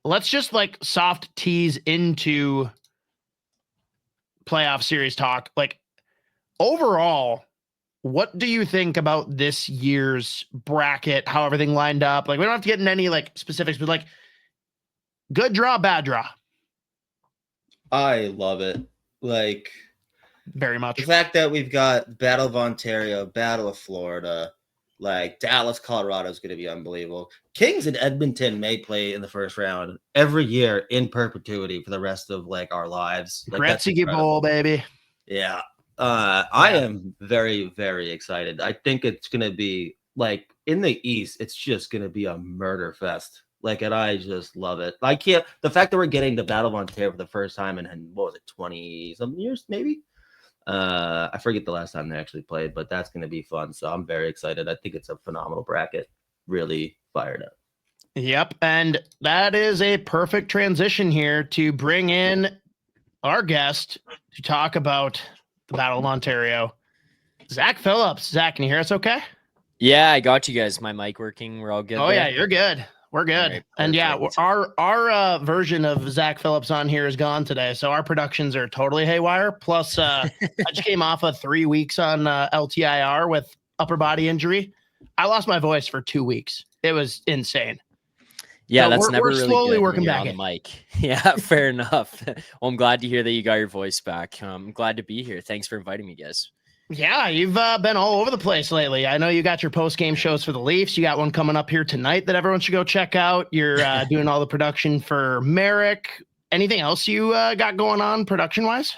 let's just like soft tease into playoff series talk. Like overall, what do you think about this year's bracket, how everything lined up? Like we don't have to get into any like specifics, but like good draw, bad draw. I love it. Like very much. The fact that we've got Battle of Ontario, Battle of Florida, like Dallas, Colorado is going to be unbelievable. Kings and Edmonton may play in the first round every year in perpetuity for the rest of like our lives. Like, Gretzky Bowl, baby. Yeah. I am very, very excited. I think it's going to be like in the East, it's just going to be a murder fest. Like, and I just love it. I can't, the fact that we're getting the Battle of Ontario for the first time in what was it, 20 something years, maybe? I forget the last time they actually played, but that's going to be fun. So I'm very excited. I think it's a phenomenal bracket. Really fired up. Yep. And that is a perfect transition here to bring in our guest to talk about the Battle of Ontario, Zack Phillips. Zack, can you hear us okay? Yeah, I got you guys. My mic working. We're all good. Oh, yeah, you're good. We're good. Right, and yeah, our version of Zack Phillips on here is gone today. So our productions are totally haywire. Plus, I just came off of 3 weeks on LTIR with upper body injury. I lost my voice for 2 weeks. It was insane. Yeah, so that's never we're really slowly good working when you're back on the mic. Yeah, fair enough. Well, I'm glad to hear that you got your voice back. I'm glad to be here. Thanks for inviting me, guys. Yeah, you've been all over the place lately. I know you got your post-game shows for the Leafs. You got one coming up here tonight that everyone should go check out. You're doing all the production for Merrick. Anything else you got going on production-wise?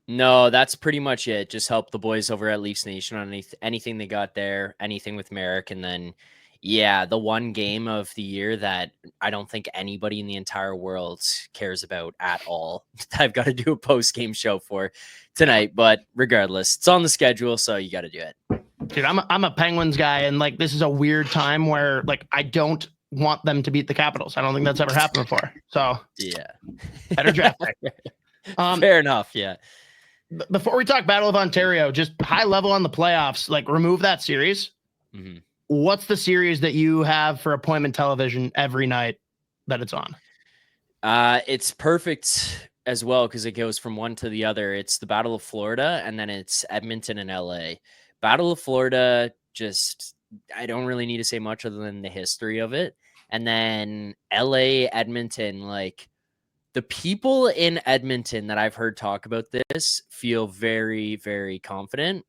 No, that's pretty much it. Just help the boys over at Leafs Nation on anything they got there, anything with Merrick. And then, yeah, the one game of the year that I don't think anybody in the entire world cares about at all. I've got to do a post-game show for tonight, but regardless, it's on the schedule, so you got to do it. Dude, I'm a Penguins guy, and like this is a weird time where like I don't want them to beat the Capitals. I don't think that's ever happened before. So yeah, better draft. Fair enough. Yeah. Before we talk Battle of Ontario, just high level on the playoffs, like remove that series. Mm-hmm. What's the series that you have for appointment television every night that it's on? It's perfect as well because it goes from one to the other. It's the Battle of Florida, and then it's Edmonton and LA. Battle of Florida, just I don't really need to say much other than the history of it. And then LA, Edmonton, like the people in Edmonton that I've heard talk about this feel very, very confident.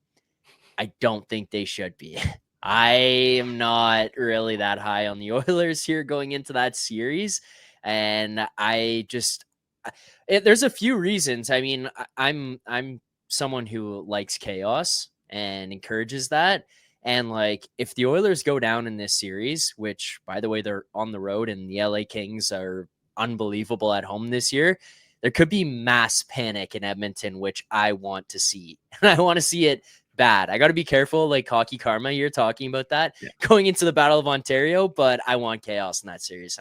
I don't think they should be. I am not really that high on the Oilers here going into that series. And I just, there's a few reasons. I mean, I'm someone who likes chaos and encourages that. And like, if the Oilers go down in this series, which by the way, they're on the road and the LA Kings are unbelievable at home this year, there could be mass panic in Edmonton, which I want to see. And I want to see it bad. I got to be careful, like hockey karma, you're talking about that going into the Battle of Ontario, but I want chaos in that series.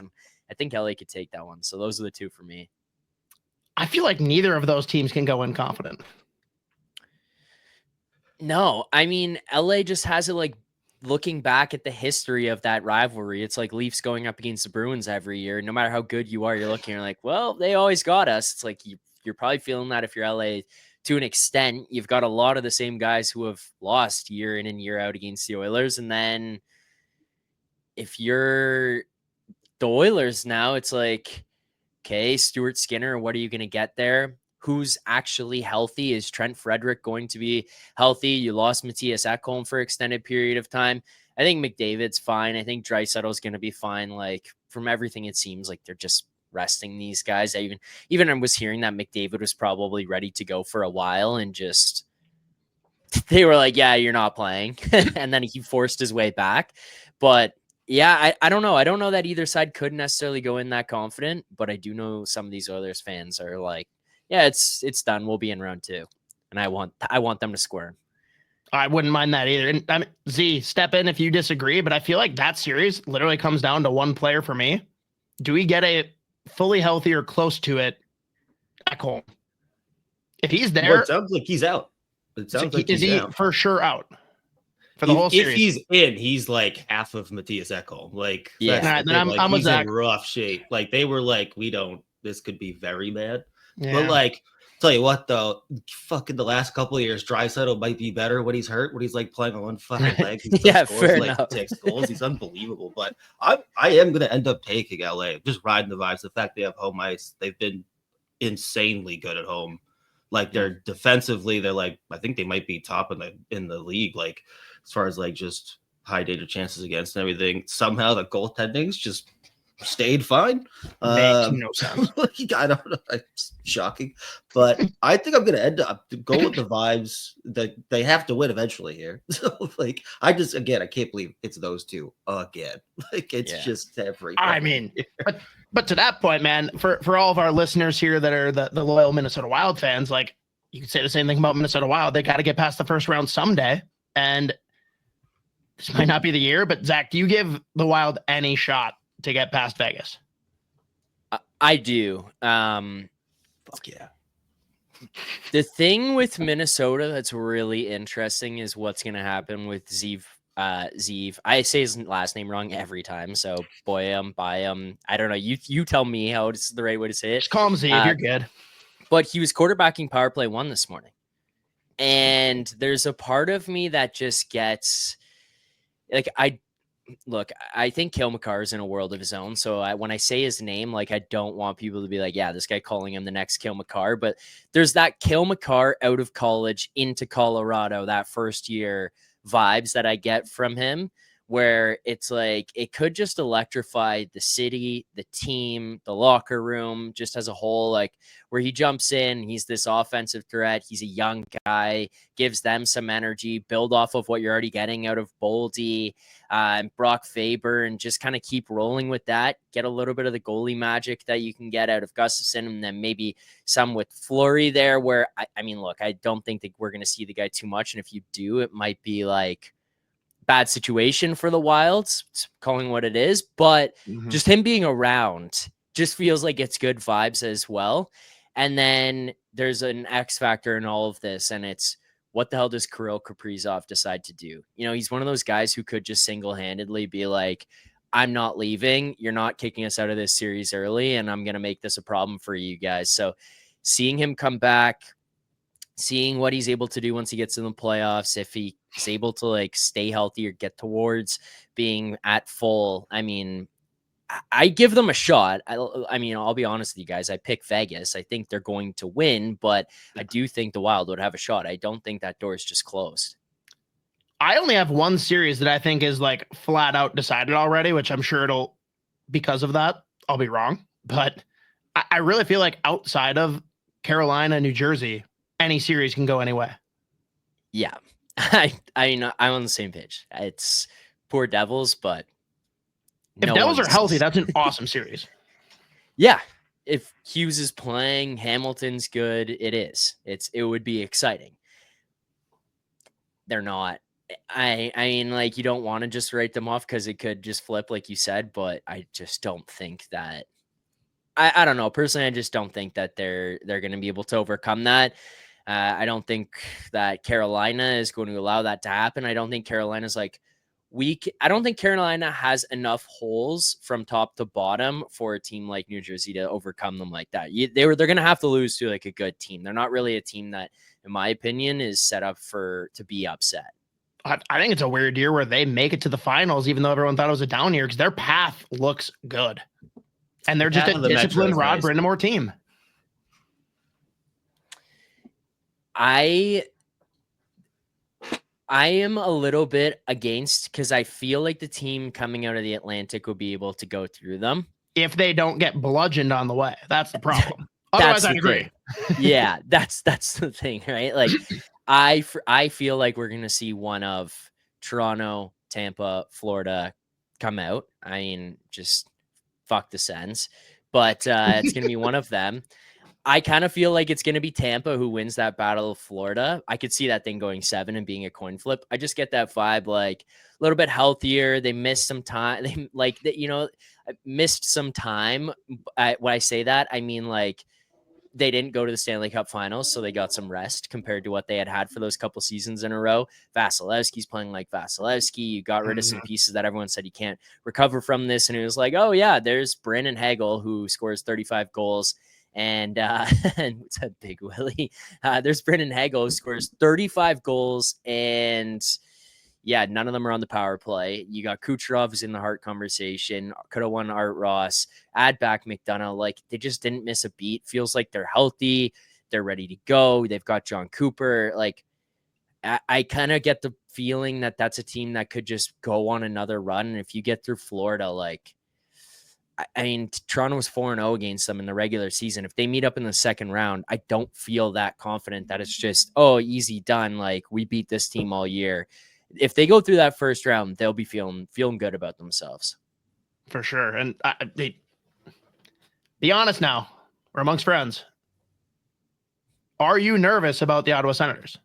I think LA could take that one. So those are the two for me. I feel like neither of those teams can go in confident. No, I mean, LA just has it like looking back at the history of that rivalry. It's like Leafs going up against the Bruins every year. No matter how good you are, you're looking, you're like, well, they always got us. It's like you're probably feeling that if you're LA to an extent. You've got a lot of the same guys who have lost year in and year out against the Oilers. And then if you're the Oilers now, it's like, okay, Stuart Skinner, what are you going to get there? Who's actually healthy? Is Trent Frederick going to be healthy? You lost Matthias Ekholm for an extended period of time. I think McDavid's fine. I think Dreisaitl's going to be fine. Like from everything, it seems like they're just resting these guys. I was hearing that McDavid was probably ready to go for a while and just they were like, yeah, you're not playing. And then he forced his way back. But yeah, I don't know. I don't know that either side could necessarily go in that confident, but I do know some of these Oilers fans are like, yeah, it's done. We'll be in round 2. And I want them to squirm. I wouldn't mind that either. And I mean, Z, step in if you disagree, but I feel like that series literally comes down to one player for me. Do we get a fully healthy or close to it at home? If he's there, well, it sounds like he's out. It sounds like is he out for sure out? for the whole series. If he's in, he's like half of Matthias Ekholm. Like, then I'm he's Zach. in rough shape. Like, they were like, this could be very bad. Yeah. But like, tell you what though, fucking the last couple of years, Draisaitl might be better when he's hurt, when he's like playing on one fucking leg. Yeah, scores, fair like, enough. 6 goals. He's unbelievable. But I am gonna end up taking LA. Just riding the vibes. The fact they have home ice, they've been insanely good at home. Like, they're defensively, they're like, I think they might be top in the league. Like, as far as like just high danger chances against and everything. Somehow the goaltending's just stayed fine. Makes no sense. I don't know. It's shocking. But I think I'm going to end up to go with the vibes that they have to win eventually here. So, like, I can't believe it's those two again. Like, it's just every. I mean, but to that point, man, for all of our listeners here that are the loyal Minnesota Wild fans, like, you could say the same thing about Minnesota Wild. They got to get past the first round someday. And this might not be the year, but Zach, do you give the Wild any shot to get past Vegas? I do. Fuck yeah. The thing with Minnesota that's really interesting is what's going to happen with Zeev. I say his last name wrong every time, so Byam. I don't know. You tell me how it's the right way to say it. Just call him Zeev. You're good. But he was quarterbacking power play 1 this morning. And there's a part of me that just gets like, I think Cale Makar is in a world of his own. So when I say his name, like, I don't want people to be like, yeah, this guy calling him the next Cale Makar. But there's that Cale Makar out of college into Colorado, that first year vibes that I get from him, where it's like it could just electrify the city, the team, the locker room, just as a whole. Like, where he jumps in, he's this offensive threat. He's a young guy, gives them some energy, build off of what you're already getting out of Boldy and Brock Faber, and just kind of keep rolling with that. Get a little bit of the goalie magic that you can get out of Gustafsson, and then maybe some with Fleury there, where I mean, look, I don't think that we're going to see the guy too much. And if you do, it might be like bad situation for the Wilds, calling what it is, but just him being around just feels like it's good vibes as well. And then there's an X factor in all of this, and it's, what the hell does Kirill Kaprizov decide to do? You know, he's one of those guys who could just single-handedly be like, I'm not leaving. You're not kicking us out of this series early, and I'm going to make this a problem for you guys. So seeing him come back, seeing what he's able to do once he gets in the playoffs, if he is able to like stay healthy or get towards being at full, I mean, I give them a shot. I mean, I'll be honest with you guys. I pick Vegas. I think they're going to win, but I do think the Wild would have a shot. I don't think that door is just closed. I only have one series that I think is like flat out decided already, which I'm sure it'll, because of that, I'll be wrong. But I really feel like outside of Carolina, New Jersey, any series can go any way. Yeah. I'm on the same page. It's poor Devils, but if Devils are healthy, that's an awesome series. Yeah. If Hughes is playing, Hamilton's good, it would be exciting. They're not. I mean, like, you don't want to just write them off because it could just flip, like you said, but I just don't think that. I don't know. Personally, I just don't think that they're going to be able to overcome that. I don't think that Carolina is going to allow that to happen. I don't think Carolina's like weak. I don't think Carolina has enough holes from top to bottom for a team like New Jersey to overcome them like that. They're going to have to lose to like a good team. They're not really a team that, in my opinion, is set up to be upset. I think it's a weird year where they make it to the finals, even though everyone thought it was a down year, because their path looks good. And they're just a disciplined Rod Brindamore team. I am a little bit against, because I feel like the team coming out of the Atlantic will be able to go through them if they don't get bludgeoned on the way. That's the problem. Otherwise, I agree. Yeah, that's the thing, right? Like, I feel like we're gonna see one of Toronto, Tampa, Florida come out. I mean, just fuck the Sens, but it's gonna be one of them. I kind of feel like it's going to be Tampa who wins that Battle of Florida. I could see that thing going 7 and being a coin flip. I just get that vibe, like a little bit healthier. They missed some time. They missed some time. When I say that, I mean, like, they didn't go to the Stanley Cup Finals, so they got some rest compared to what they had for those couple seasons in a row. Vasilevsky's playing like Vasilevsky. You got rid of some pieces that everyone said you can't recover from this, and it was like, oh yeah, there's Brandon Hagel who scores 35 goals. And what's that, Big Willie? There's Brandon Hagel who scores 35 goals, and yeah, none of them are on the power play. You got Kucherov who's in the Hart conversation. Could have won Art Ross. Add back McDonough. Like, they just didn't miss a beat. Feels like they're healthy. They're ready to go. They've got John Cooper. Like, I kind of get the feeling that that's a team that could just go on another run. And if you get through Florida, like, I mean, Toronto was 4-0 against them in the regular season. If they meet up in the second round, I don't feel that confident that it's just, oh, easy done. Like, we beat this team all year. If they go through that first round, they'll be feeling good about themselves. For sure. And be honest now, we're amongst friends. Are you nervous about the Ottawa Senators?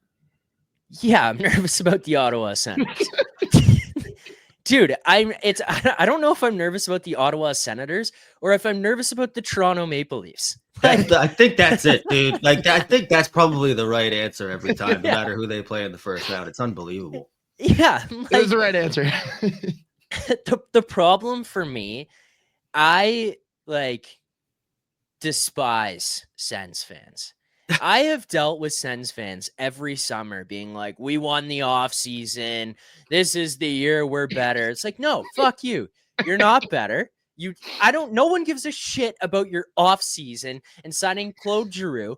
Yeah, I'm nervous about the Ottawa Senators. Dude, I don't know if I'm nervous about the Ottawa Senators or if I'm nervous about the Toronto Maple Leafs. Like, I think that's it, dude. Like, I think that's probably the right answer every time, no matter who they play in the first round. It's unbelievable. Yeah. Like, it was the right answer. the problem for me, I despise Sens fans. I have dealt with Sens fans every summer being like, we won the off season. This is the year we're better. It's like, no, fuck you. You're not better. No one gives a shit about your off season and signing Claude Giroux.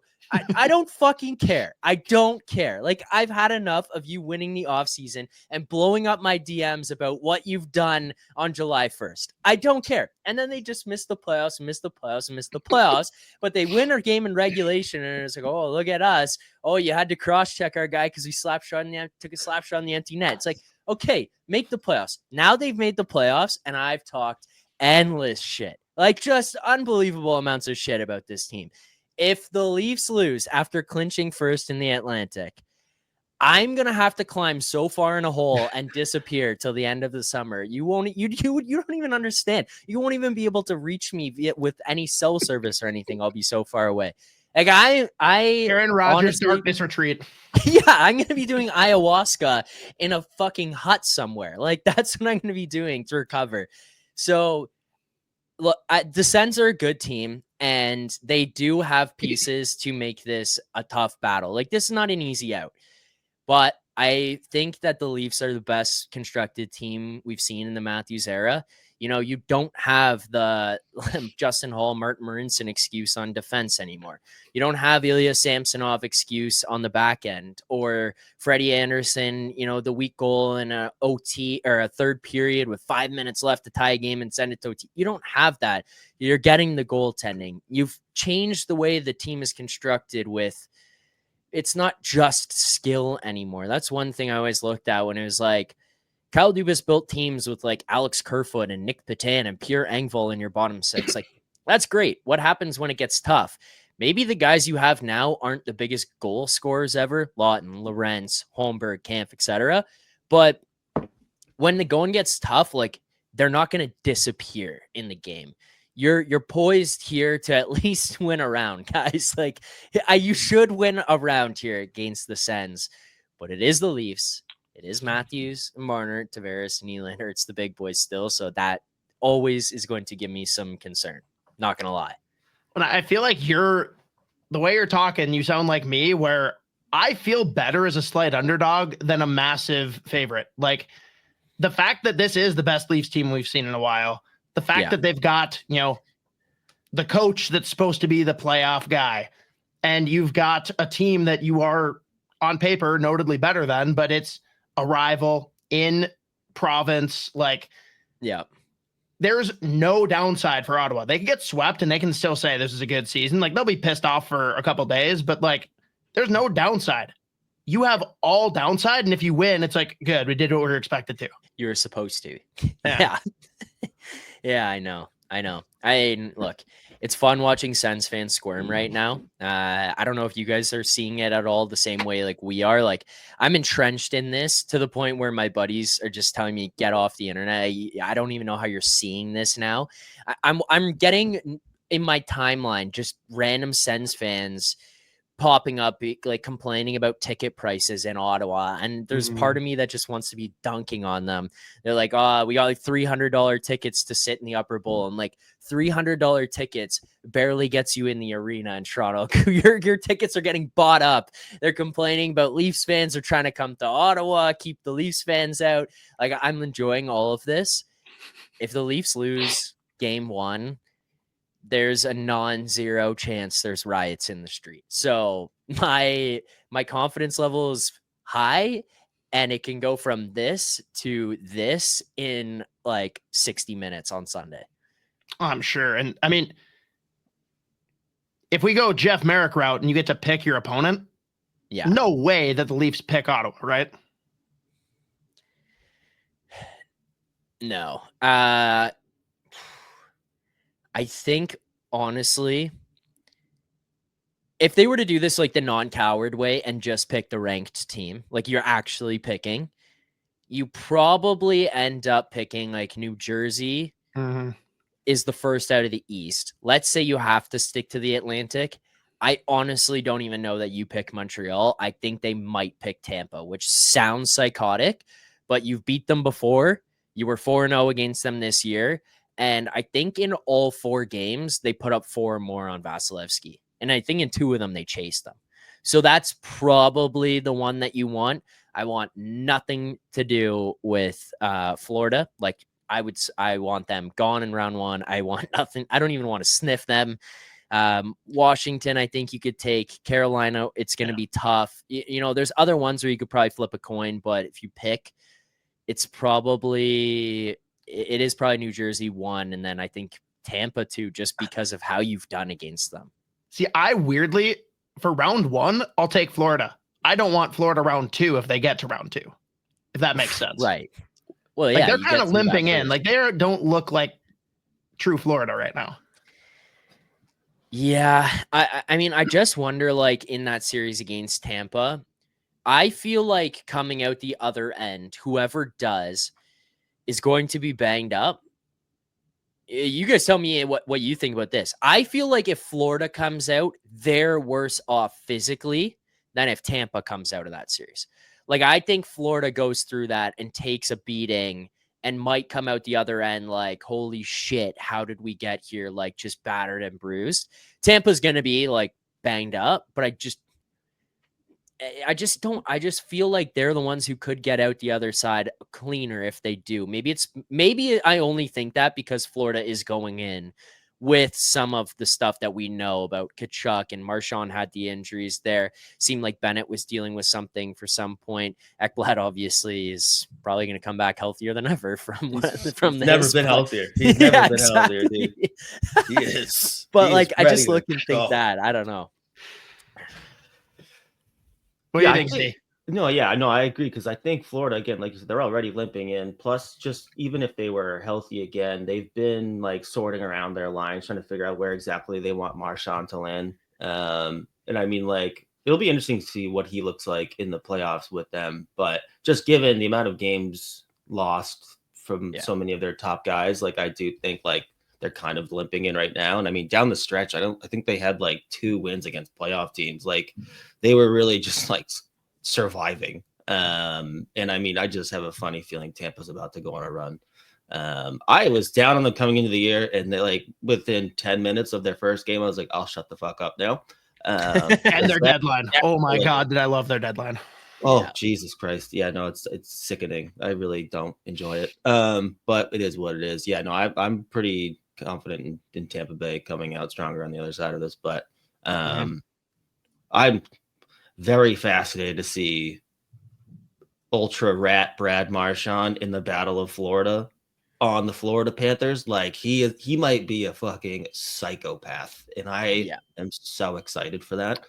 I don't fucking care. I don't care. Like, I've had enough of you winning the offseason and blowing up my DMs about what you've done on July 1st. I don't care. And then they just miss the playoffs, but they win our game in regulation. And it's like, oh, look at us. Oh, you had to cross-check our guy because he took a slap shot on the empty net. It's like, okay, make the playoffs. Now they've made the playoffs, and I've talked endless shit. Like, just unbelievable amounts of shit about this team. If the Leafs lose after clinching first in the Atlantic, I'm going to have to climb so far in a hole and disappear till the end of the summer. You don't even understand. You won't even be able to reach me with any cell service or anything. I'll be so far away. Like, Aaron Rodgers darkness retreat. Yeah, I'm going to be doing ayahuasca in a fucking hut somewhere. Like, that's what I'm going to be doing to recover. So, look, the Sens are a good team, and they do have pieces to make this a tough battle. Like, this is not an easy out, but I think that the Leafs are the best constructed team we've seen in the Matthews era. You know, you don't have the Justin Hall, Martin Marincin excuse on defense anymore. You don't have Ilya Samsonov excuse on the back end, or Freddie Anderson, you know, the weak goal in a OT or a third period with 5 minutes left to tie a game and send it to OT. You don't have that. You're getting the goaltending. You've changed the way the team is constructed with, it's not just skill anymore. That's one thing I always looked at when it was like, Kyle Dubas built teams with like Alex Kerfoot and Nick Petan and Pierre Engvall in your bottom six. Like, that's great. What happens when it gets tough? Maybe the guys you have now aren't the biggest goal scorers ever, Lawton, Lorentz, Holmberg, Kampf, etc. But when the going gets tough, like, they're not going to disappear in the game. You're poised here to at least win a round, guys. Like, you should win a round here against the Sens, but it is the Leafs. It is Matthews, Marner, Tavares, and Nylander. It's the big boys still, so that always is going to give me some concern. Not going to lie. And I feel like the way you're talking, you sound like me, where I feel better as a slight underdog than a massive favorite. Like, the fact that this is the best Leafs team we've seen in a while, the fact that they've got, you know, the coach that's supposed to be the playoff guy, and you've got a team that you are on paper notably better than, but it's a rival in province. Like, yeah, there's no downside for Ottawa. They can get swept and they can still say this is a good season. Like, they'll be pissed off for a couple days, but like, there's no downside. You have all downside, and if you win, it's like, good, we did what we were expected to. You were supposed to. Yeah. Yeah, I know. Look, it's fun watching Sens fans squirm right now. I don't know if you guys are seeing it at all the same way like we are. Like, I'm entrenched in this to the point where my buddies are just telling me, get off the internet. I don't even know how you're seeing this now. I'm getting in my timeline, just random Sens fans popping up, like complaining about ticket prices in Ottawa. And there's part of me that just wants to be dunking on them. They're like, oh, we got like $300 tickets to sit in the upper bowl. And like $300 tickets barely gets you in the arena in Toronto. Your tickets are getting bought up. They're complaining about Leafs fans are trying to come to Ottawa, keep the Leafs fans out. Like, I'm enjoying all of this. If the Leafs lose game 1, there's a non-zero chance there's riots in the street. So my confidence level is high, and it can go from this to this in like 60 minutes on Sunday. I'm sure. And I mean, if we go Jeff Merrick route and you get to pick your opponent, no way that the Leafs pick Ottawa, right? No. I think, honestly, if they were to do this like the non-coward way and just pick the ranked team, like you're actually picking, you probably end up picking like New Jersey is the first out of the East. Let's say you have to stick to the Atlantic. I honestly don't even know that you pick Montreal. I think they might pick Tampa, which sounds psychotic, but you've beat them before. You were 4-0 against them this year. And I think in all 4 games, they put up 4 or more on Vasilevsky. And I think in 2 of them, they chased them. So that's probably the one that you want. I want nothing to do with Florida. Like, I want them gone in round 1. I want nothing. I don't even want to sniff them. Washington, I think you could take. Carolina, it's going to be tough. You know, there's other ones where you could probably flip a coin, but if you pick, it is probably New Jersey 1, and then I think Tampa 2, just because of how you've done against them. See, I weirdly, for round 1, I'll take Florida. I don't want Florida round 2 if they get to round 2, if that makes sense. Right. Well, like, they're kind of limping in. Like, they don't look like true Florida right now. Yeah. I mean, I just wonder, like, in that series against Tampa, I feel like coming out the other end, whoever does is going to be banged up. You guys tell me what you think about this. I feel like if Florida comes out, they're worse off physically than if Tampa comes out of that series. Like, I think Florida goes through that and takes a beating and might come out the other end like, holy shit, how did we get here? Like, just battered and bruised. Tampa's going to be like banged up, but I just feel like they're the ones who could get out the other side cleaner if they do. Maybe I only think that because Florida is going in with some of the stuff that we know about Tkachuk, and Marchand had the injuries there. Seemed like Bennett was dealing with something for some point. Ekblad obviously is probably going to come back healthier than ever from this. Never been healthier. He's never been healthier, dude. He is. But like, I just look and think that. I don't know. What do you think, Steve? No, I agree, because I think Florida, again, like you said, they're already limping in. Plus, just even if they were healthy again, they've been like sorting around their lines, trying to figure out where exactly they want Marchand to land. And I mean, like, it'll be interesting to see what he looks like in the playoffs with them. But just given the amount of games lost from so many of their top guys, like, I do think like they're kind of limping in right now. And I mean, down the stretch, I think they had like 2 wins against playoff teams. Like, they were really just like surviving. And I mean, I just have a funny feeling Tampa's about to go on a run. I was down on them coming into the year, and they, like, within 10 minutes of their first game, I was like, I'll shut the fuck up now. And their deadline. Oh my God, did I love their deadline. Oh, yeah. Jesus Christ. Yeah, no, it's sickening. I really don't enjoy it. But it is what it is. Yeah, no, I'm pretty confident in Tampa Bay coming out stronger on the other side of this, but I'm very fascinated to see ultra rat Brad Marchand in the Battle of Florida on the Florida Panthers. Like, he might be a fucking psychopath, and I am so excited for that.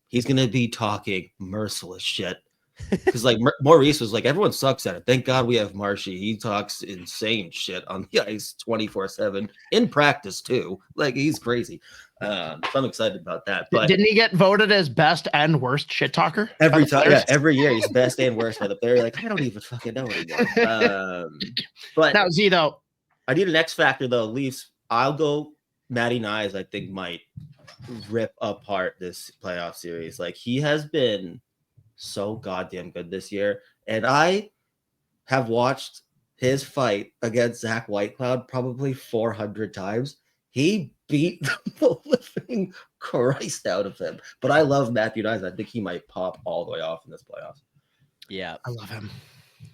He's gonna be talking merciless shit, because like Maurice was like, everyone sucks at it. Thank God we have Marshy. He talks insane shit on the ice 24/7 in practice too. Like, he's crazy. So I'm excited about that. But didn't he get voted as best and worst shit talker every time? Yeah, every year he's best and worst by the player. Like, I don't even fucking know anymore. But now, Z, though, I need an X factor though. Leafs. I'll go Matty Nyes, I think, might rip apart this playoff series. Like, he has been so goddamn good this year. And I have watched his fight against Zach Whitecloud probably 400 times. He beat the living Christ out of him. But I love Matthew Nyes. I think he might pop all the way off in this playoffs. Yeah. I love him.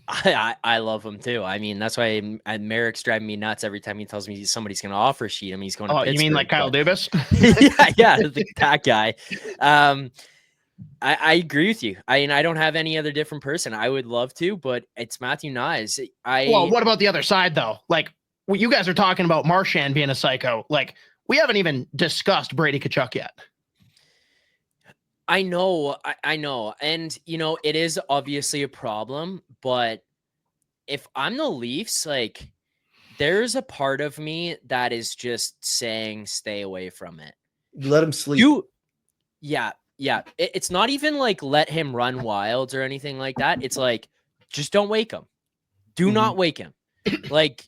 I love him too. I mean, that's why Merrick's driving me nuts every time he tells me somebody's going to offer sheet him. He's going to Pittsburgh. You mean like Kyle Dubas? yeah, that guy. I agree with you. I mean, I don't have any other different person. I would love to, but it's Matthew Nyes. Well, what about the other side though? Like, you guys are talking about Marchand being a psycho. Like, we haven't even discussed Brady Tkachuk yet. I know. And, it is obviously a problem, but if I'm the Leafs, like, there's a part of me that is just saying, stay away from it. Let him sleep. Yeah. It's not even like let him run wild or anything like that. It's like, just don't wake him. Do not wake him. Like,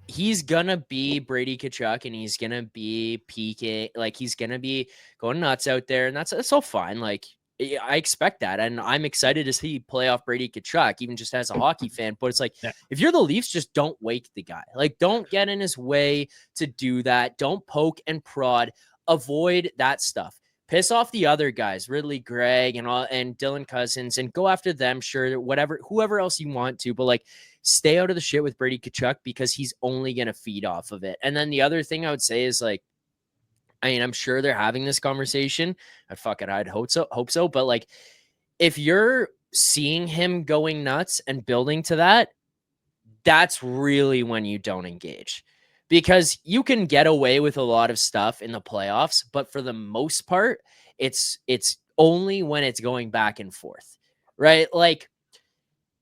he's gonna be Brady Tkachuk and he's gonna be PK. Like, he's gonna be going nuts out there, and that's all fine. Like, I expect that, and I'm excited to see playoff Brady Tkachuk, even just as a hockey fan. But it's like, if you're the Leafs, just don't wake the guy. Like, don't get in his way to do that. Don't poke and prod. Avoid that stuff. Piss off the other guys, Ridley Gregg and Dylan Cousins, and go after them. Sure, whoever else you want to, but like, stay out of the shit with Brady Tkachuk because he's only going to feed off of it. And then the other thing I would say is, like, I mean, I'm sure they're having this conversation. I'd hope so. But like, if you're seeing him going nuts and building to that, that's really when you don't engage, because you can get away with a lot of stuff in the playoffs. But for the most part, it's only when it's going back and forth, right? Like,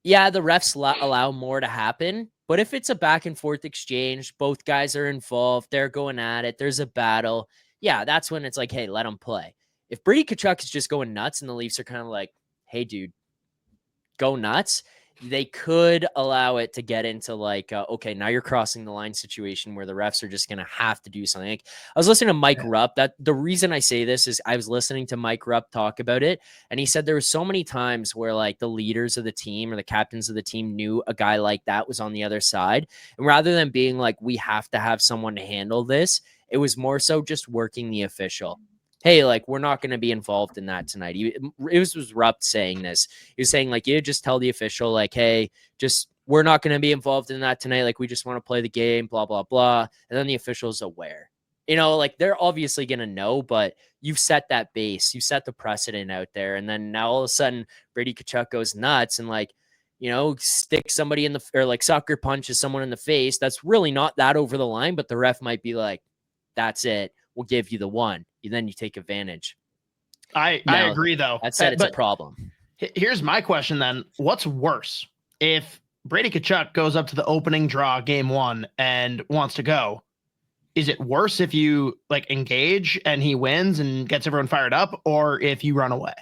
yeah, the refs allow more to happen, but if it's a back and forth exchange, both guys are involved, they're going at it, there's a battle. Yeah, that's when it's like, hey, let them play. If Brady Tkachuk is just going nuts and the Leafs are kind of like, hey, dude, go nuts, they could allow it to get into like, okay, now you're crossing the line situation where the refs are just going to have to do something. Like, I was listening to Mike Rupp. That the reason I say this is I was listening to Mike Rupp talk about it, and he said there were so many times where like the leaders of the team or the captains of the team knew a guy like that was on the other side, and rather than being like, we have to have someone to handle this, it was more so just working the official. Hey, like, we're not going to be involved in that tonight. It was Rupp saying this. He was saying, like, you just tell the official, like, hey, we're not going to be involved in that tonight. Like, we just want to play the game, blah, blah, blah. And then the official's aware. Like, they're obviously going to know, but you've set that base. You set the precedent out there. And then now all of a sudden, Brady Tkachuk goes nuts and, like, stick somebody or like sucker punches someone in the face. That's really not that over the line, but the ref might be like, that's it. We'll give you the one. Then you take advantage. I agree, though. That said, it's a problem. Here's my question then. What's worse? If Brady Tkachuk goes up to the opening draw game one and wants to go, is it worse if you like engage and he wins and gets everyone fired up, or if you run away?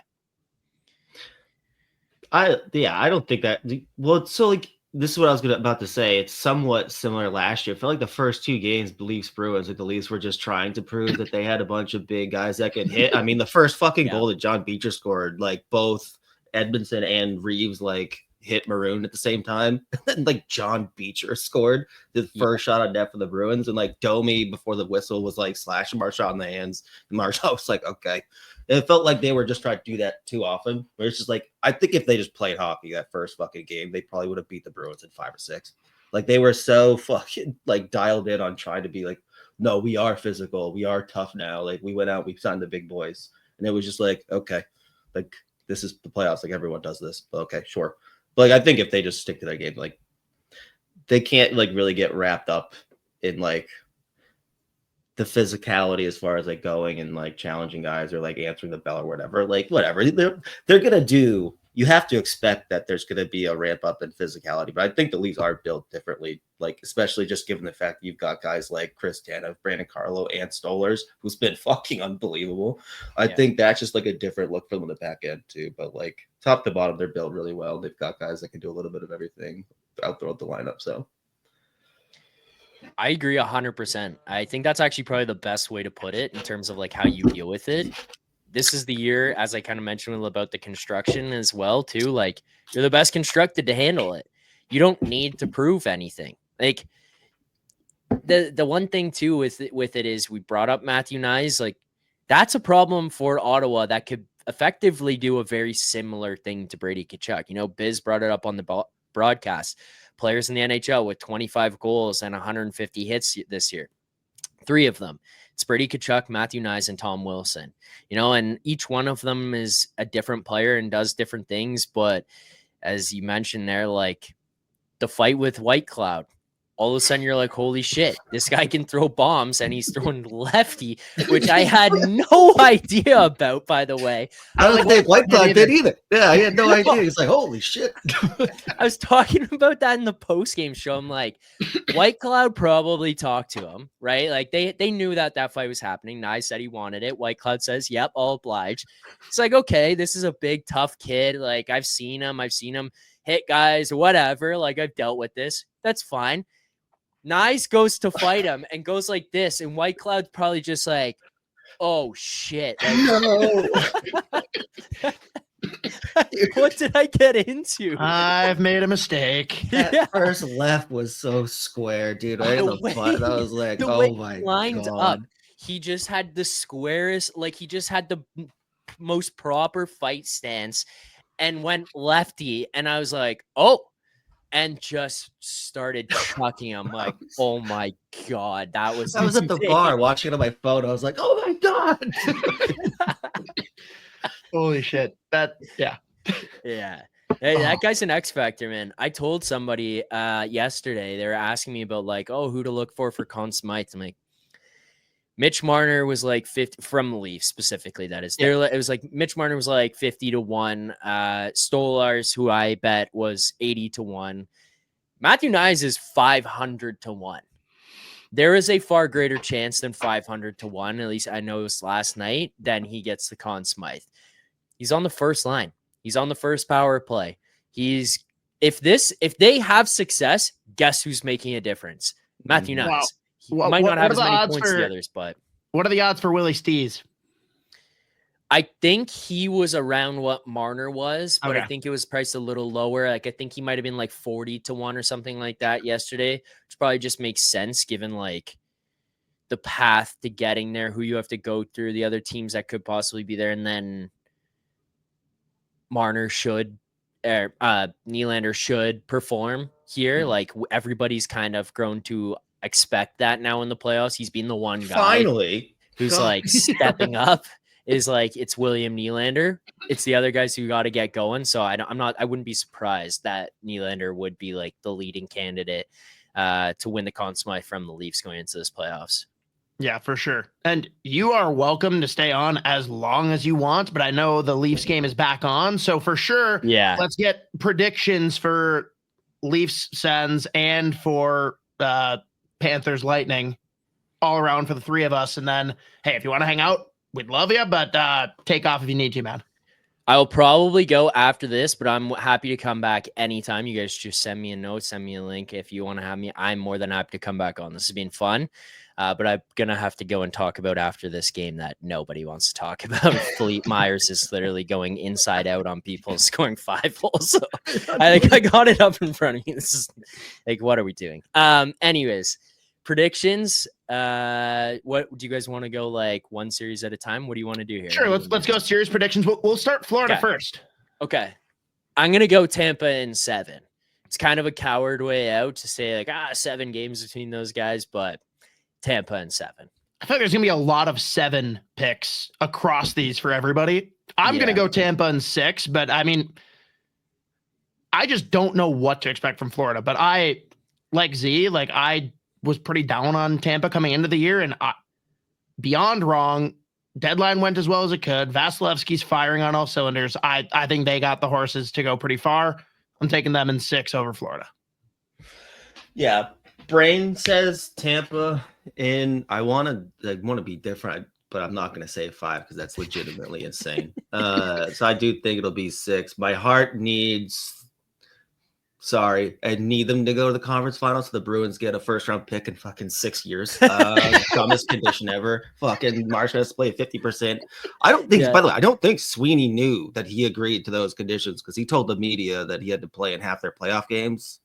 I don't think that. Well, so like, this is what I was about to say. It's somewhat similar last year. I feel like the first two games, Leafs Bruins, like the Leafs were just trying to prove that they had a bunch of big guys that could hit. I mean, the first fucking goal that John Beecher scored, like both Edmondson and Reeves like hit Maroon at the same time. And then like John Beecher scored the first shot on net for the Bruins, and like Domi before the whistle was like slashing Marchand in the hands. And Marchand was like, okay. It felt like they were just trying to do that too often. Where it's just like, I think if they just played hockey that first fucking game, they probably would have beat the Bruins in 5 or 6. Like, they were so fucking like dialed in on trying to be like, no, we are physical, we are tough now. Like, we went out, we signed the big boys, and it was just like, okay, like, this is the playoffs. Like, everyone does this, but okay, sure. But like, I think if they just stick to their game, like, they can't like really get wrapped up in like the physicality as far as like going and like challenging guys or like answering the bell or whatever. Like, whatever they're gonna do, you have to expect that there's gonna be a ramp up in physicality. But I think the Leafs are built differently, like especially just given the fact that you've got guys like Chris Tanev, Brandon Carlo, and Stolarz, who's been fucking unbelievable. I think that's just like a different look for them in the back end too. But like top to bottom, they're built really well. They've got guys that can do a little bit of everything out throughout the lineup. So I agree 100%. I think that's actually probably the best way to put it in terms of like how you deal with it. This is the year, as I kind of mentioned about the construction as well, too. Like, you're the best constructed to handle it. You don't need to prove anything. Like, the one thing too with it is we brought up Matthew Knies. Like, that's a problem for Ottawa that could effectively do a very similar thing to Brady Tkachuk. You know, Biz brought it up on the broadcast. Players in the NHL with 25 goals and 150 hits this year. 3 of them. It's Brady Tkachuk, Matthew Knies, and Tom Wilson. You know, and each one of them is a different player and does different things. But as you mentioned there, like the fight with White Cloud, all of a sudden you're like, holy shit, this guy can throw bombs and he's throwing lefty, which I had no idea about, by the way. I don't think White Cloud did either. Yeah, I had no idea. He's like, holy shit. I was talking about that in the post-game show. I'm like, White Cloud probably talked to him, right? Like they knew that fight was happening. Nye said he wanted it. White Cloud says, yep, I'll oblige. It's like, okay, this is a big, tough kid. Like I've seen him hit guys or whatever. Like I've dealt with this. That's fine. Nice goes to fight him and goes like this, and White Cloud's probably just like, oh shit. Like, No. What did I get into? I've made a mistake. That first left was so square, dude. Right in the butt. I was like, oh my lined God. up. He just had the squarest, like he just had the most proper fight stance and went lefty. And I was like, oh. And just started chucking him like, oh my God, that was I was at the bar watching it on my phone. I was like, oh my God. Holy shit. Yeah. Hey, that guy's an X factor, man. I told somebody yesterday, they were asking me about like, oh, who to look for Conn Smythe. I'm like, Mitch Marner was like 50 from the Leafs specifically. That is, it was like Mitch Marner was like 50-1. Stolarz, who I bet was 80-1. Matthew Knies is 500-1. There is a far greater chance than 500-1. At least I know it was last night. Then he gets the Conn Smythe. He's on the first line. He's on the first power play. If they have success, guess who's making a difference? Matthew Knies. Wow. He might not have as many points as the others, but what are the odds for Willie Stees? I think he was around what Marner was, but okay. I think it was priced a little lower. Like I think he might have been like 40-1 or something like that yesterday, which probably just makes sense given like the path to getting there, who you have to go through, the other teams that could possibly be there, and then Marner should Nylander should perform here. Like everybody's kind of grown to expect that now in the playoffs. He's been the one guy finally who's like stepping up. Is like it's William Nylander. It's the other guys who got to get going. So I wouldn't be surprised that Nylander would be like the leading candidate to win the Conn Smythe from the Leafs going into this playoffs. Yeah, for sure. And you are welcome to stay on as long as you want, but I know the Leafs game is back on. So for sure, yeah, let's get predictions for Leafs Sens and for Panthers Lightning all around for the 3 of us. And then, hey, if you want to hang out, we'd love you, but take off if you need to, man. I'll probably go after this, but I'm happy to come back anytime. You guys just send me a note, send me a link if you want to have me. I'm more than happy to come back on. This has been fun, but I'm going to have to go and talk about after this game that nobody wants to talk about. Fleet Myers is literally going inside out on people, scoring 5 goals. So I think I got it up in front of me. This is like, what are we doing? Anyways, predictions. What do you guys want to go like one series at a time? What do you want to do here? Sure, let's go series predictions. We'll start Florida first. Okay. I'm gonna go Tampa in 7. It's kind of a coward way out to say like 7 games between those guys, but Tampa in 7. I feel like there's gonna be a lot of 7 picks across these for everybody. I'm gonna go Tampa in 6, but I mean, I just don't know what to expect from Florida. But I was pretty down on Tampa coming into the year, and beyond wrong. Deadline went as well as it could. Vasilevsky's firing on all cylinders. I think they got the horses to go pretty far. I'm taking them in 6 over Florida. Yeah, Brain says Tampa in. I want to be different, but I'm not going to say 5 because that's legitimately insane. So I do think it'll be 6. My heart needs Sorry, I need them to go to the conference finals. So the Bruins get a first-round pick in fucking 6 years. Dumbest condition ever. Fucking Marsh has to play 50%. I don't think. By the way, I don't think Sweeney knew that he agreed to those conditions because he told the media that he had to play in half their playoff games,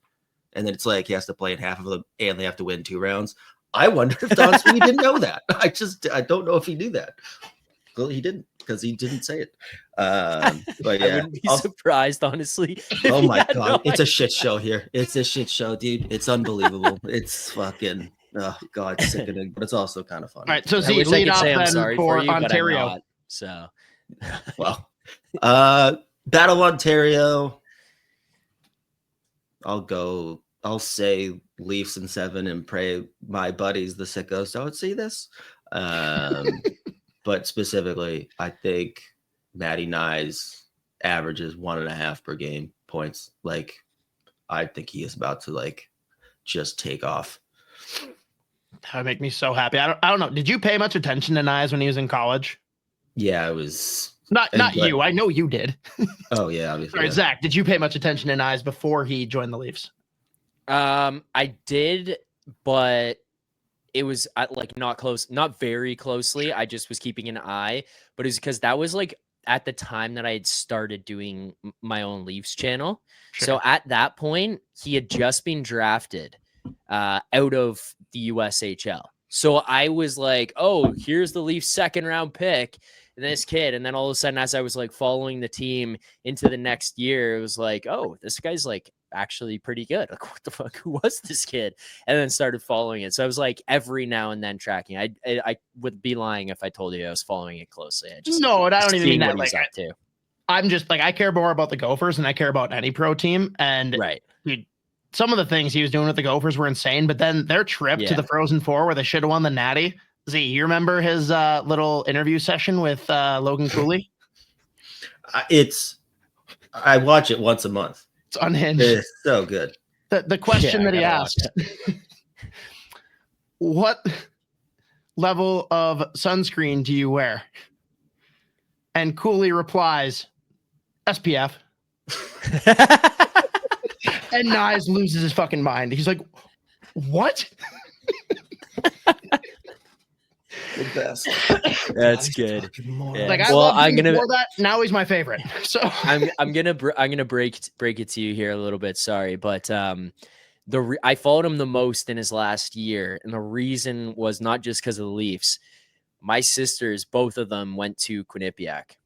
and then it's like he has to play in half of them, and they have to win 2 rounds. I wonder if Don Sweeney didn't know that. I don't know if he knew that. Well, he didn't because he didn't say it. But yeah, I wouldn't be surprised, honestly. Oh my God, it's a shit show here. It's a shit show, dude. It's unbelievable. It's fucking God, sickening, but it's also kind of fun. All right, so Z, lead off then for you, Ontario. So, well, Battle Ontario. I'll say Leafs in 7 and pray my buddies, the sickos, don't see this. But specifically, I think Matty Nyes averages 1.5 per game points. Like, I think he is about to like just take off. That would make me so happy. I don't know. Did you pay much attention to Nyes when he was in college? Yeah, it was not you. I know you did. Oh yeah, obviously. All right, Zach, did you pay much attention to Nyes before he joined the Leafs? I did, but it was like not very closely. I just was keeping an eye, but it was because that was like at the time that I had started doing my own Leafs channel. Sure. So at that point, he had just been drafted out of the USHL. So I was like, oh, here's the Leafs 2nd round pick, this kid. And then all of a sudden, as I was like following the team into the next year, it was like, oh, this guy's like actually pretty good. Like, what the fuck? Who was this kid? And then started following it. So I was like every now and then tracking. I would be lying if I told you I was following it closely. I don't even mean that. Like, too. I'm just like, I care more about the Gophers than I care about any pro team. And right, dude, some of the things he was doing with the Gophers were insane. But then their trip to the Frozen Four, where they should have won the Natty. Z, you remember his little interview session with Logan Cooley? I watch it once a month. It's unhinged. It's so good. The question that he asked, what level of sunscreen do you wear? And Cooley replies, SPF. And Nyes loses his fucking mind. He's like, what? The best. That's good. Yeah. Like, I'm gonna that. Now he's my favorite. So I'm gonna break it to you here a little bit. Sorry, but I followed him the most in his last year, and the reason was not just because of the Leafs. My sisters, both of them, went to Quinnipiac.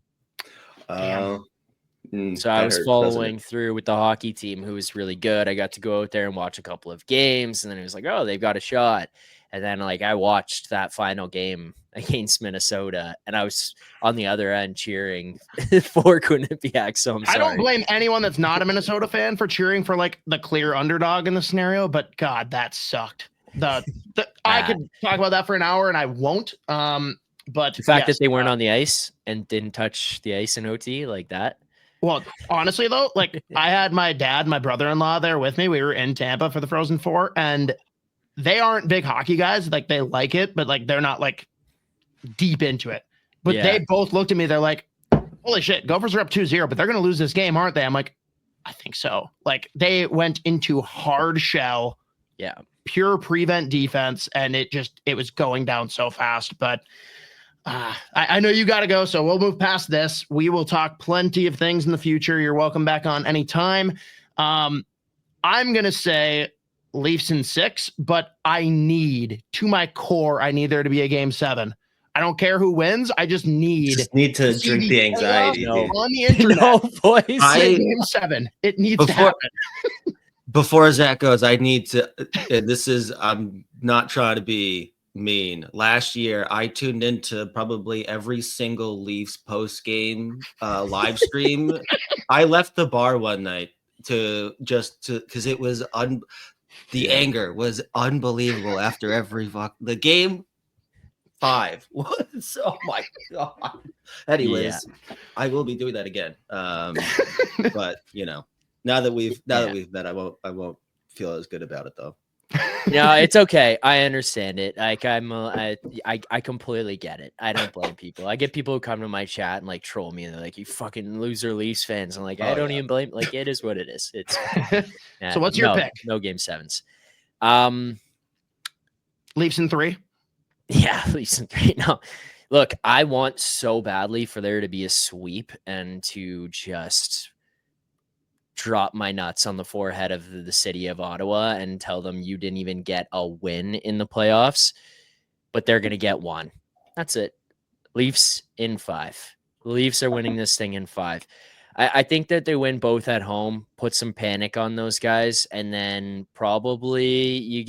So I was following through with the hockey team, who was really good. I got to go out there and watch a couple of games, and then it was like, oh, they've got a shot. And then, like, I watched that final game against Minnesota, and I was on the other end cheering for Quinnipiac. So I'm sorry. I don't blame anyone that's not a Minnesota fan for cheering for, like, the clear underdog in the scenario, but God, that sucked. I could talk about that for an hour, and I won't. But the fact that they weren't on the ice and didn't touch the ice in OT like that. Well, honestly, though, like, I had my dad, my brother-in-law there with me. We were in Tampa for the Frozen Four, and they aren't big hockey guys. Like, they like it, but like, they're not like deep into it. But they both looked at me. They're like, holy shit, Gophers are up 2-0, but they're going to lose this game, aren't they? I'm like, I think so. Like, they went into hard shell, pure prevent defense, and it was going down so fast. But I know you got to go, so we'll move past this. We will talk plenty of things in the future. You're welcome back on anytime. I'm going to say Leafs in 6, but I need there to be a game 7. I don't care who wins. I just need to drink the anxiety on the internet. No, boys. Game 7. It needs to happen. Before Zach goes, I need to. I'm not trying to be mean. Last year, I tuned into probably every single Leafs post game live stream. I left the bar one night because it was the anger was unbelievable after every the game 5 was, oh my God. Anyways, I will be doing that again. But you know, now that we've met, I won't feel as good about it though. No, it's okay. I understand it. Like I completely get it. I don't blame people. I get people who come to my chat and like troll me and they're like, "You fucking loser Leafs fans." I'm like, I don't even blame. Like, it is what it is. It's So what's your pick? No game sevens. Leafs in 3. Yeah, Leafs in 3. No, look, I want so badly for there to be a sweep and to just drop my nuts on the forehead of the city of Ottawa and tell them you didn't even get a win in the playoffs, but they're going to get one. That's it. Leafs in 5. The Leafs are winning this thing in 5. I think that they win both at home, put some panic on those guys, and then probably you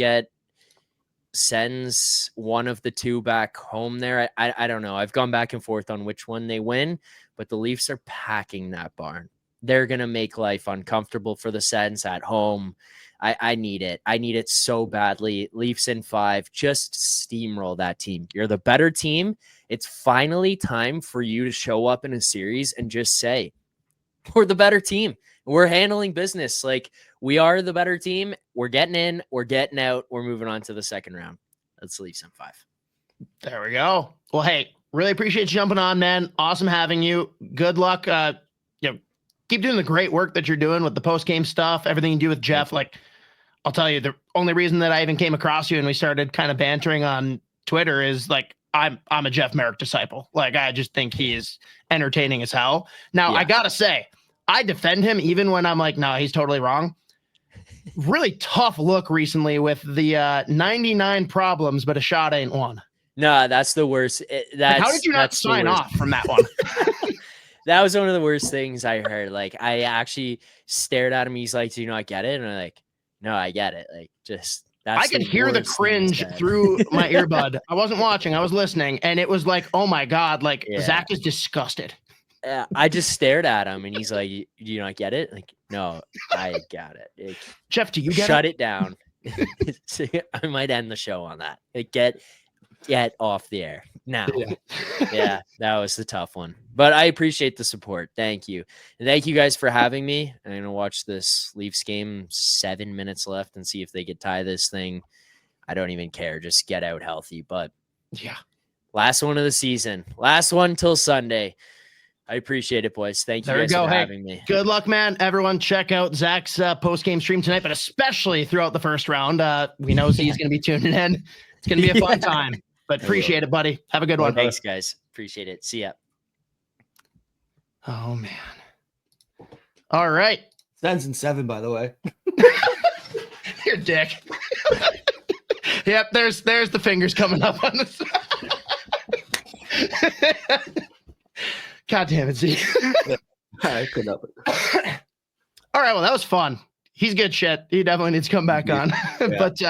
sends one of the two back home there. I don't know. I've gone back and forth on which one they win, but the Leafs are packing that barn. They're going to make life uncomfortable for the Sens at home. I need it. I need it so badly. Leafs in 5. Just steamroll that team. You're the better team. It's finally time for you to show up in a series and just say, we're the better team. We're handling business. Like, we are the better team. We're getting in. We're getting out. We're moving on to the second round. Let's Leafs in 5. There we go. Well, hey, really appreciate you jumping on, man. Awesome having you. Good luck. Keep doing the great work that you're doing with the post-game stuff, everything you do with Jeff. Like, I'll tell you, the only reason that I even came across you and we started kind of bantering on Twitter is like, I'm a Jeff Merrick disciple. Like, I just think he is entertaining as hell. Now, I gotta say, I defend him even when I'm like, no, he's totally wrong. Really tough look recently with the 99 problems, but a shot ain't one. No, that's the worst. How did you not sign off from that one? That was one of the worst things I heard. Like, I actually stared at him. He's like, do you not get it? And I'm like, no, I get it. Like, just that's I could hear the cringe through my earbud. I wasn't watching, I was listening, and it was like, oh my God, like Zach is disgusted. I just stared at him and he's like, do you not get it? Like, no, I got it. Jeff, do you get Shut it down. I might end the show on that. Like, get off the air now. Yeah, that was the tough one. But I appreciate the support. Thank you. And thank you guys for having me. I'm going to watch this Leafs game, 7 minutes left, and see if they could tie this thing. I don't even care. Just get out healthy. But yeah, last one of the season. Last one till Sunday. I appreciate it, boys. Thank you guys for having me. Good luck, man. Everyone check out Zach's post-game stream tonight, but especially throughout the first round. We know Z's going to be tuning in. It's going to be a fun time. But appreciate it, buddy. Have a good one. Thanks, guys. Appreciate it. See ya. Oh, man. All right. Sens in 7, by the way. You're dick. Yep, there's the fingers coming up on the side. God damn it, Z. I couldn't help it. All right, well, that was fun. He's good shit. He definitely needs to come back on. But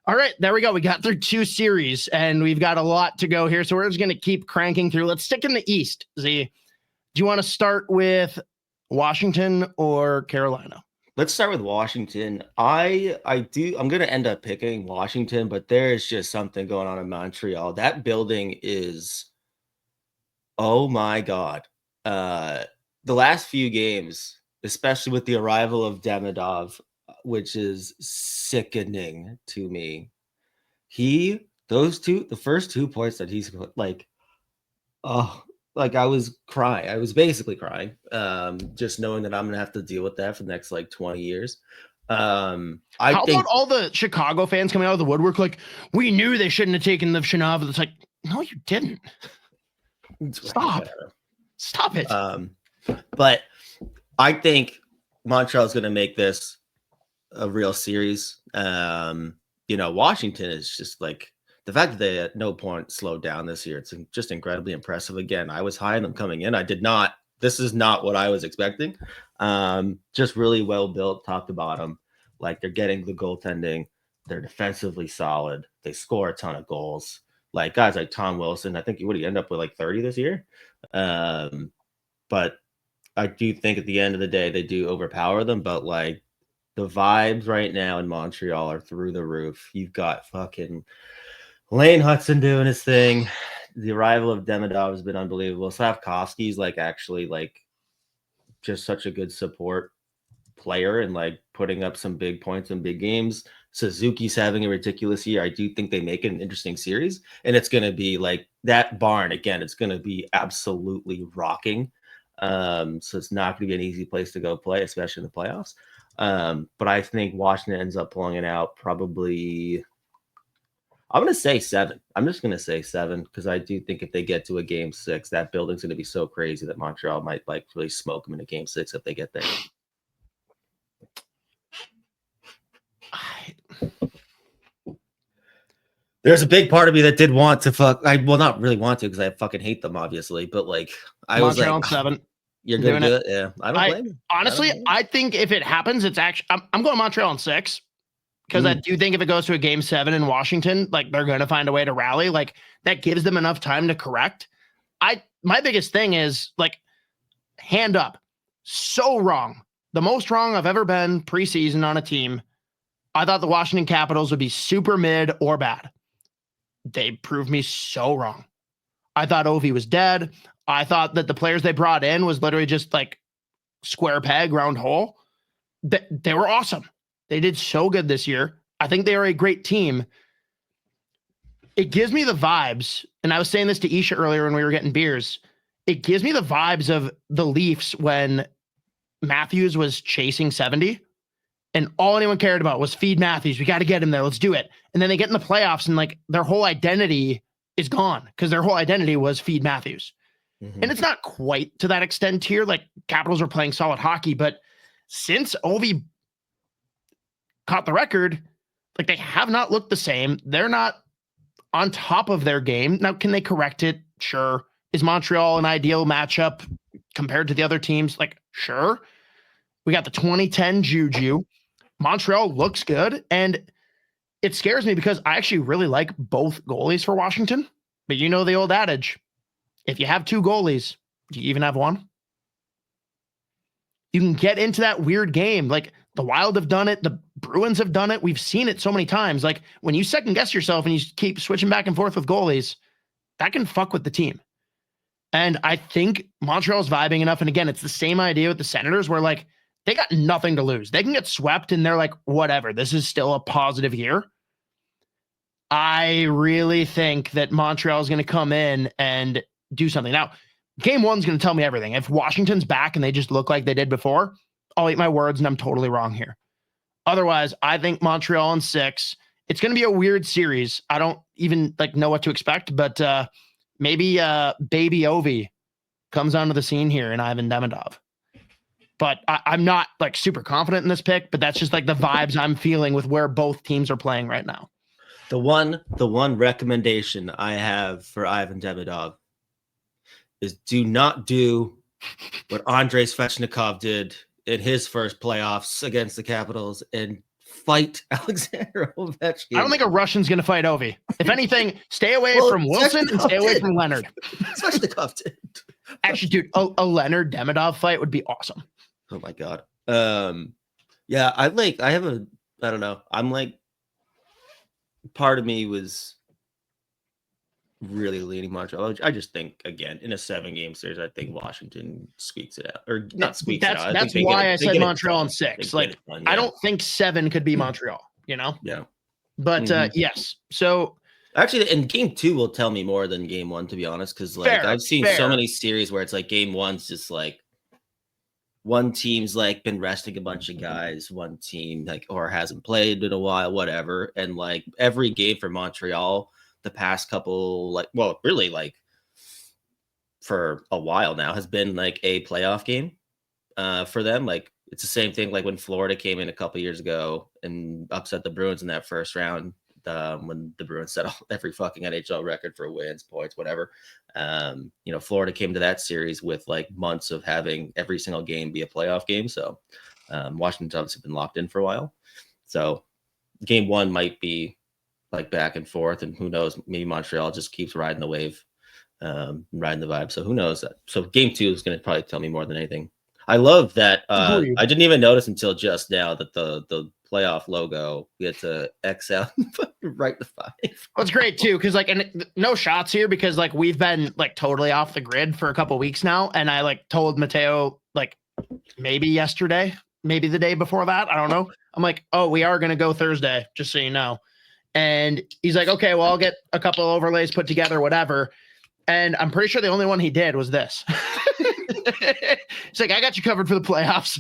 all right, there we go. We got through 2 series, and we've got a lot to go here. So we're just going to keep cranking through. Let's stick in the East, Z. Do you want to start with Washington or Carolina? Let's start with Washington. I'm going to end up picking Washington, but there is just something going on in Montreal. That building is, oh my God. The last few games, especially with the arrival of Demidov, which is sickening to me. The first 2 points that he's like, I was crying. I was basically crying, just knowing that I'm going to have to deal with that for the next 20 years. How about all the Chicago fans coming out of the woodwork? Like, we knew they shouldn't have taken the Shinov. It's like, no, you didn't. Stop it. But I think Montreal is going to make this a real series. Washington is just like, the fact that they at no point slowed down this year, it's just incredibly impressive. Again, I was high on them coming in. This is not what I was expecting. Just really well built top to bottom. Like, they're getting the goaltending. They're defensively solid. They score a ton of goals. Like, guys like Tom Wilson, I think he would end up with 30 this year. But I do think at the end of the day, they do overpower them. But the vibes right now in Montreal are through the roof. You've got fucking Lane Hudson doing his thing. The arrival of Demidov has been unbelievable. Slavkovsky's actually just such a good support player and putting up some big points in big games. Suzuki's having a ridiculous year. I do think they make it an interesting series, and it's going to be like that barn again. It's going to be absolutely rocking. So it's not going to be an easy place to go play, especially in the playoffs. But I think Washington ends up pulling it out probably. I'm going to say 7. I'm just going to say 7 because I do think if they get to a game 6, that building's going to be so crazy that Montreal might like really smoke them in a game 6 if they get there. There's a big part of me that did want to not really want to because I fucking hate them, obviously. But like, I Montreal was like, 7. You're going to do it? Yeah. I don't blame you. Honestly, I think if it happens, it's actually, I'm going Montreal in 6. Because I do think if it goes to a game 7 in Washington, like they're going to find a way to rally. Like that gives them enough time to correct. My biggest thing is like hand up. So wrong. The most wrong I've ever been preseason on a team. I thought the Washington Capitals would be super mid or bad. They proved me so wrong. I thought Ovi was dead. I thought that the players they brought in was literally just like square peg, round hole. They were awesome. They did so good this year. I think they are a great team. It gives me the vibes, and I was saying this to Isha earlier when we were getting beers. It gives me the vibes of the Leafs when Matthews was chasing 70, and all anyone cared about was feed Matthews. We got to get him there. Let's do it. And then they get in the playoffs, and like their whole identity is gone because their whole identity was feed Matthews. Mm-hmm. And it's not quite to that extent here. Like Capitals are playing solid hockey, but since Ovi caught the record, like they have not looked the same. They're not on top of their game. Now, can they correct it? Sure. Is Montreal an ideal matchup compared to the other teams? Like, sure. We got the 2010 Juju. Montreal looks good, and it scares me because I actually really like both goalies for Washington. But you know the old adage, if you have 2 goalies, do you even have one? You can get into that weird game. Like the Wild have done it. The Bruins have done it. We've seen it so many times. Like when you second guess yourself and you keep switching back and forth with goalies, that can fuck with the team. And I think Montreal's vibing enough. And again, it's the same idea with the Senators where like they got nothing to lose. They can get swept and they're like, whatever, this is still a positive year. I really think that Montreal is going to come in and do something. Now, game 1's going to tell me everything. If Washington's back and they just look like they did before, I'll eat my words and I'm totally wrong here. Otherwise, I think Montreal in 6. It's going to be a weird series. I don't even like know what to expect, but maybe baby Ovi comes onto the scene here and Ivan Demidov. But I'm not like super confident in this pick, but that's just like the vibes I'm feeling with where both teams are playing right now. The one recommendation I have for Ivan Demidov is do not do what Andrei Svechnikov did in his first playoffs against the Capitals and fight Alexander Ovechkin. I don't think a Russian's going to fight Ovi. If anything, stay away from Wilson and stay away from Leonard. Svechnikov did. Actually, dude, a Leonard Demidov fight would be awesome. Oh my God. Yeah, I don't know. I'm like, part of me was really leaning Montreal. I just think, again, in a 7-game series, I think Washington squeaks it out. Or not squeaks it out. That's why I said Montreal in 6. Like, done, yeah. I don't think 7 could be Montreal, you know? Yeah. But yes. So actually, in game 2 will tell me more than game 1, to be honest, because like I've seen so many series where it's like game 1's just like one team's like been resting a bunch of guys, one team like or hasn't played in a while, whatever. And like every game for Montreal the past couple, like, well, really like for a while now has been like a playoff game for them. Like it's the same thing like when Florida came in a couple years ago and upset the Bruins in that first round when the Bruins set every fucking NHL record for wins, points, whatever. Florida came to that series with like months of having every single game be a playoff game. So Washington's obviously been locked in for a while. So game 1 might be like back and forth, and who knows, maybe Montreal just keeps riding the wave, riding the vibe. So who knows that? So game 2 is going to probably tell me more than anything. I love that. I didn't even notice until just now that the playoff logo, we had to X out right the 5. Well, it's great too, because like, and no shots here because like we've been like totally off the grid for a couple weeks now, and I like told Mateo like maybe yesterday maybe the day before that. I don't know. I'm like, oh, we are going to go Thursday, just so you know. And he's like, okay, well, I'll get a couple overlays put together, whatever. And I'm pretty sure the only one he did was this. He's like, I got you covered for the playoffs.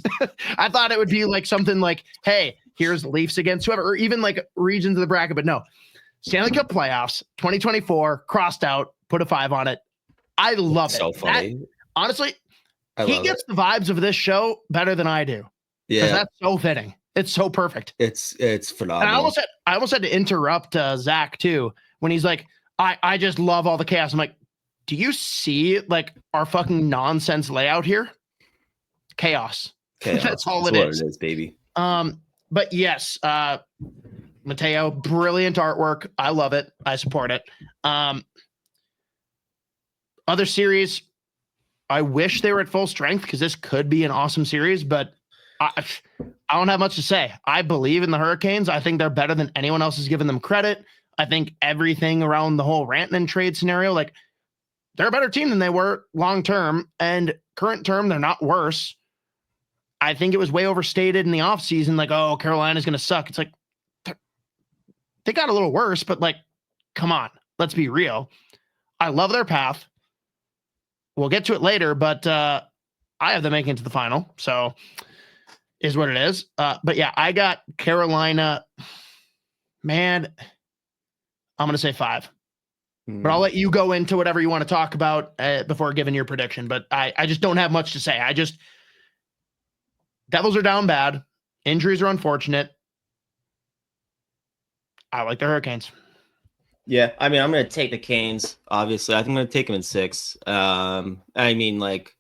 I thought it would be like something like, hey, here's Leafs against whoever, or even like regions of the bracket. But no, Stanley Cup Playoffs 2024 crossed out, put a 5 on it. I love it. So funny. Honestly, he gets the vibes of this show better than I do. Yeah, that's so fitting. It's so perfect. It's phenomenal. And I almost had to interrupt Zach too when he's like, I just love all the chaos. I'm like, do you see like our fucking nonsense layout here? Chaos. That's all it is. What it is, baby. But yes, Mateo, brilliant artwork. I love it. I support it. Other series, I wish they were at full strength because this could be an awesome series, but I don't have much to say. I believe in the Hurricanes. I think they're better than anyone else has given them credit. I think everything around the whole Rantanen trade scenario, like they're a better team than they were long-term, and current term, they're not worse. I think it was way overstated in the offseason, like, oh, Carolina's going to suck. It's like, they got a little worse, but like, come on, let's be real. I love their path. We'll get to it later, but I have them making it to the final. So is what it is. But yeah, I got Carolina. Man, I'm going to say 5. But I'll let you go into whatever you want to talk about before giving your prediction. But I just don't have much to say. Devils are down bad. Injuries are unfortunate. I like the Hurricanes. Yeah, I mean, I'm going to take the Canes, obviously. I think I'm going to take them in 6. I mean, like,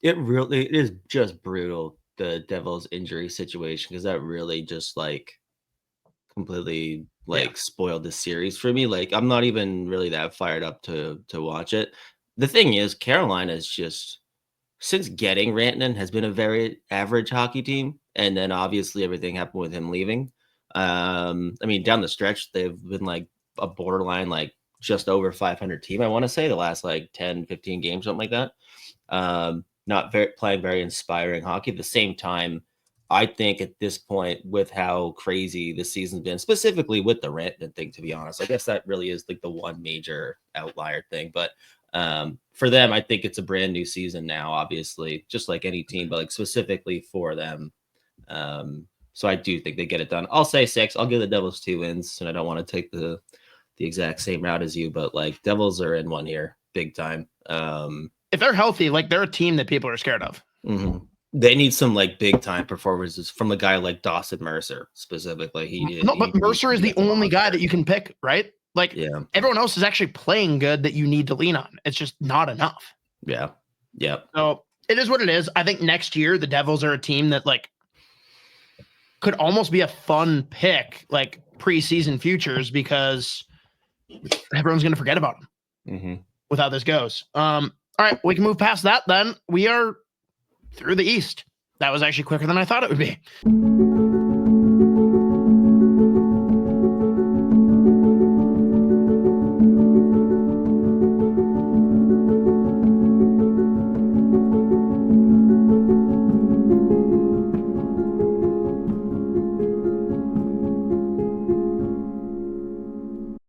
it is just brutal, the Devils' injury situation, because that really just, like, completely, like, spoiled the series for me. Like, I'm not even really that fired up to watch it. The thing is, Carolina is just, since getting Rantanen, has been a very average hockey team, and then obviously everything happened with him leaving. I mean, down the stretch, they've been like a borderline, like just over 500 team, I want to say, the last like 10, 15 games, something like that. Not playing very inspiring hockey. At the same time, I think at this point, with how crazy the season's been, specifically with the Rantanen thing, to be honest, I guess that really is like the one major outlier thing. But for them, I think it's a brand new season now, obviously, just like any team, but like specifically for them. So I do think they get it done. I'll say 6. I'll give the Devils 2 wins, and I don't want to take the exact same route as you, but like Devils are in one here, big time. If they're healthy, like they're a team that people are scared of. Mm-hmm. They need some like big time performances from a guy like Dawson Mercer specifically. But Mercer is the only guy that you can pick, right? Like everyone else is actually playing good that you need to lean on. It's just not enough. Yeah. So it is what it is. I think next year the Devils are a team that like could almost be a fun pick, like preseason futures, because everyone's going to forget about them with how this goes. All right, we can move past that then. We are through the East. That was actually quicker than I thought it would be.